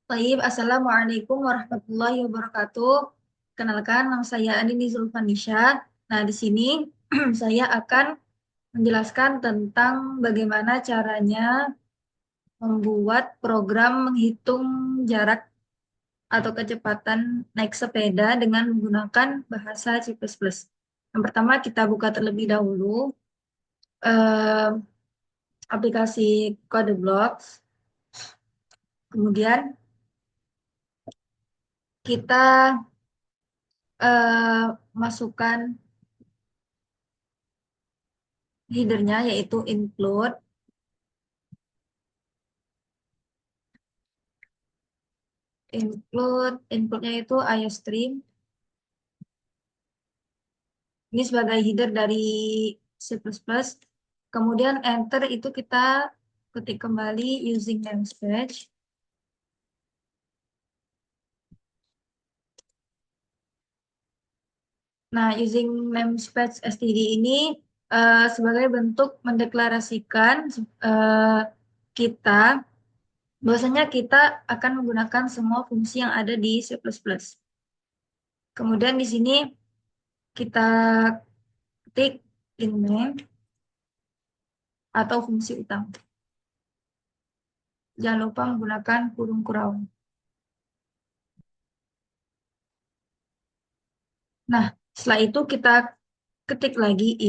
Baik, Assalamualaikum warahmatullahi wabarakatuh. Kenalkan, nama saya Andini Zulfanisha. Nah, di sini saya akan menjelaskan tentang bagaimana caranya membuat program menghitung jarak atau kecepatan naik sepeda dengan menggunakan bahasa C++. Yang pertama, kita buka terlebih dahulu eh, aplikasi CodeBlocks. Kemudian kita masukkan headernya yaitu inputnya itu IOStream. Ini sebagai header dari C++. Kemudian enter itu kita ketik kembali using namespace. Nah, using namespace std ini sebagai bentuk mendeklarasikan eh, kita bahwasanya kita akan menggunakan semua fungsi yang ada di C++. Kemudian di sini kita ketik in main atau fungsi utama. Jangan lupa menggunakan kurung kurung. Nah, setelah itu kita ketik lagi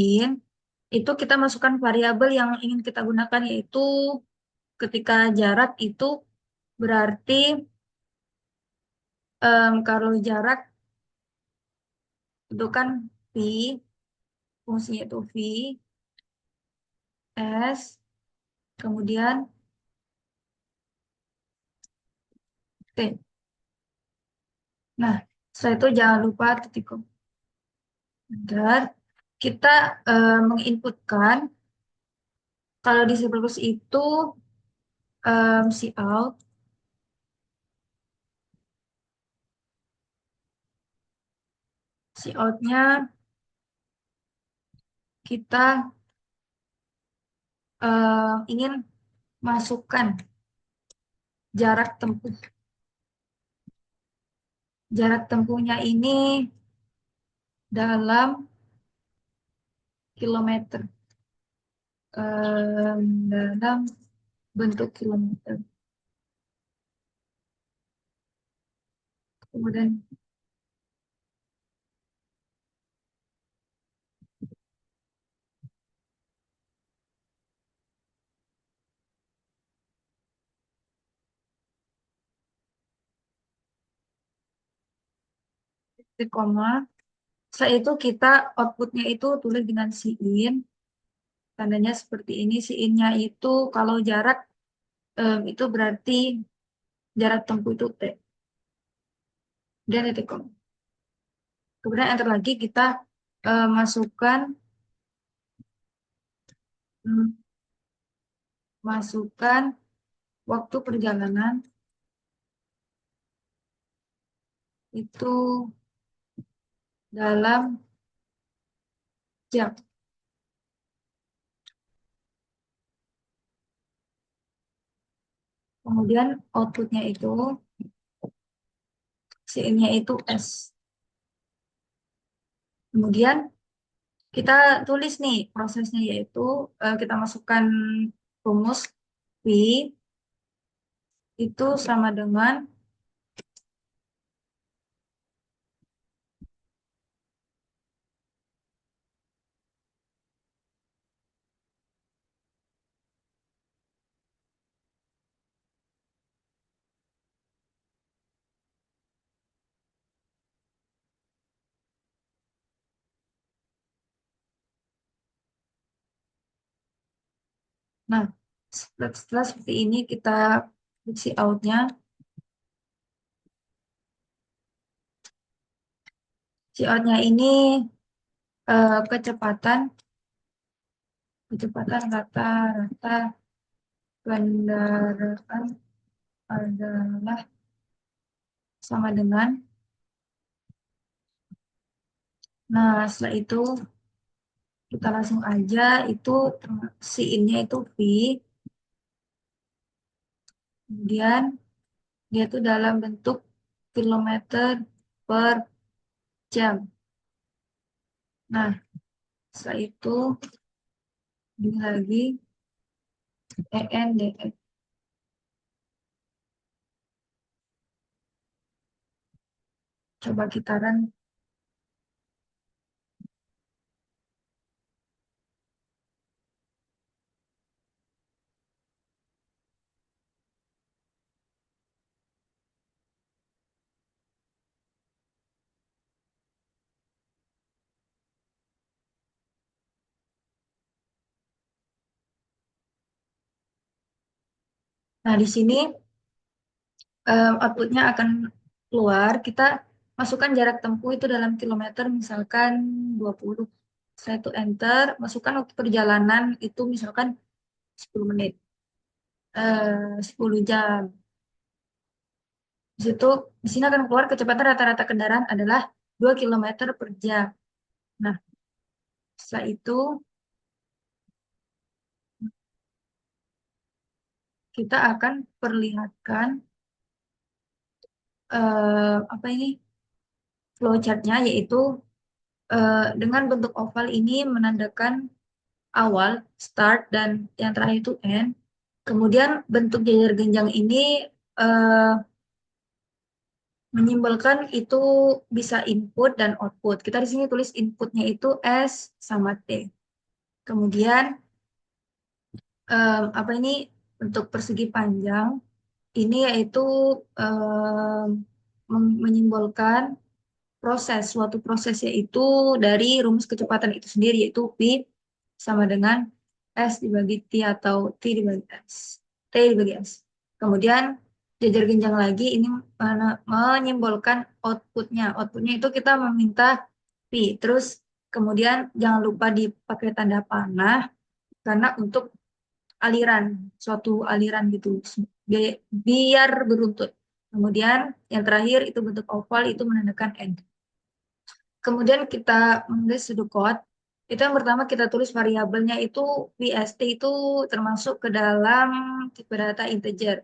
itu kita masukkan variabel yang ingin kita gunakan yaitu ketika jarak itu berarti kalau jarak itu kan V, fungsinya itu V, S, kemudian T. Nah, setelah itu jangan lupa titik dan kita menginputkan kalau di C++ itu cout. Cout-nya kita ingin masukkan jarak tempuh. Jarak tempuhnya ini dalam kilometer. Dalam bentuk kilometer. Kemudian titik koma. Setelah itu kita outputnya itu tulis dengan Cin. Tandanya seperti ini. Cin-nya itu kalau jarak itu berarti jarak tempuh itu T. Dan titik koma. Kemudian enter lagi kita masukkan hmm, masukkan waktu perjalanan itu dalam jam. Kemudian outputnya itu Cin-nya itu S. Kemudian kita tulis nih prosesnya yaitu kita masukkan rumus V itu sama dengan nah setelah seperti ini kita isi outnya. Si outnya ini kecepatan kecepatan rata-rata kendaraan adalah sama dengan. Nah, setelah itu kita langsung aja itu si ini itu V. Kemudian Dia tuh dalam bentuk kilometer per jam. Nah, setelah itu ini lagi ENDF. Coba kita run. Nah, di sini outputnya akan keluar. Kita masukkan jarak tempuh itu dalam kilometer, misalkan 20. Setelah itu enter, masukkan waktu perjalanan itu misalkan 10 menit, 10 jam. Di situ, di sini akan keluar kecepatan rata-rata kendaraan adalah 2 kilometer per jam. Nah, setelah itu kita akan perlihatkan apa ini flowchartnya, yaitu dengan bentuk oval ini menandakan awal, start, dan yang terakhir itu end. Kemudian bentuk jajar genjang ini eh, menyimbolkan itu bisa input dan output. Kita di sini tulis inputnya itu S sama T. Kemudian apa ini untuk persegi panjang ini yaitu menyimbolkan proses, suatu proses yaitu dari rumus kecepatan itu sendiri yaitu V sama dengan S dibagi T atau T dibagi S. T dibagi S. Kemudian jajar genjang lagi ini menyimbolkan outputnya. Outputnya itu kita meminta V. Terus kemudian jangan lupa dipakai tanda panah karena untuk aliran, suatu aliran gitu. Biar beruntut. Kemudian yang terakhir itu bentuk oval itu menandakan end. Kemudian kita menulis pseudocode. Itu yang pertama kita tulis variabelnya itu VST itu termasuk ke dalam tipe data integer.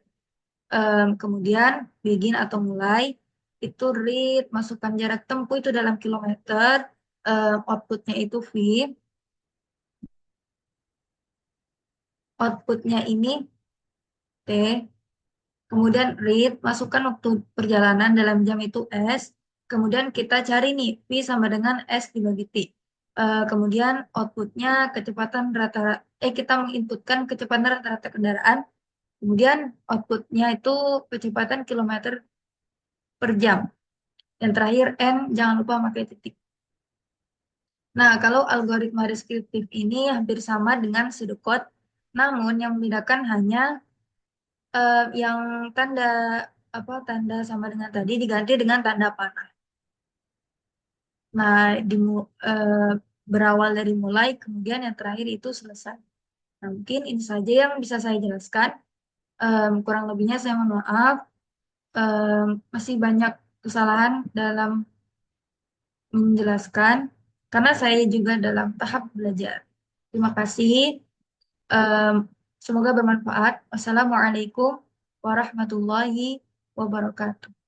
Kemudian begin atau mulai itu read, masukkan jarak tempuh itu dalam kilometer, outputnya itu V, outputnya ini T, kemudian read, masukkan waktu perjalanan dalam jam itu S, kemudian kita cari nih V sama dengan S dibagi T. Kemudian outputnya kecepatan rata-rata, kita menginputkan kecepatan rata-rata kendaraan, kemudian outputnya itu kecepatan kilometer per jam. Yang terakhir N, jangan lupa pakai titik. Nah, kalau algoritma deskriptif ini hampir sama dengan pseudocode, namun yang membedakan hanya yang tanda tanda sama dengan tadi diganti dengan tanda panah. Nah, berawal dari mulai, kemudian yang terakhir itu selesai. Nah, mungkin ini saja yang bisa saya jelaskan. Kurang lebihnya saya mohon maaf. Masih banyak kesalahan dalam menjelaskan karena saya juga dalam tahap belajar. Terima kasih. Em, Semoga bermanfaat. Wassalamualaikum warahmatullahi wabarakatuh.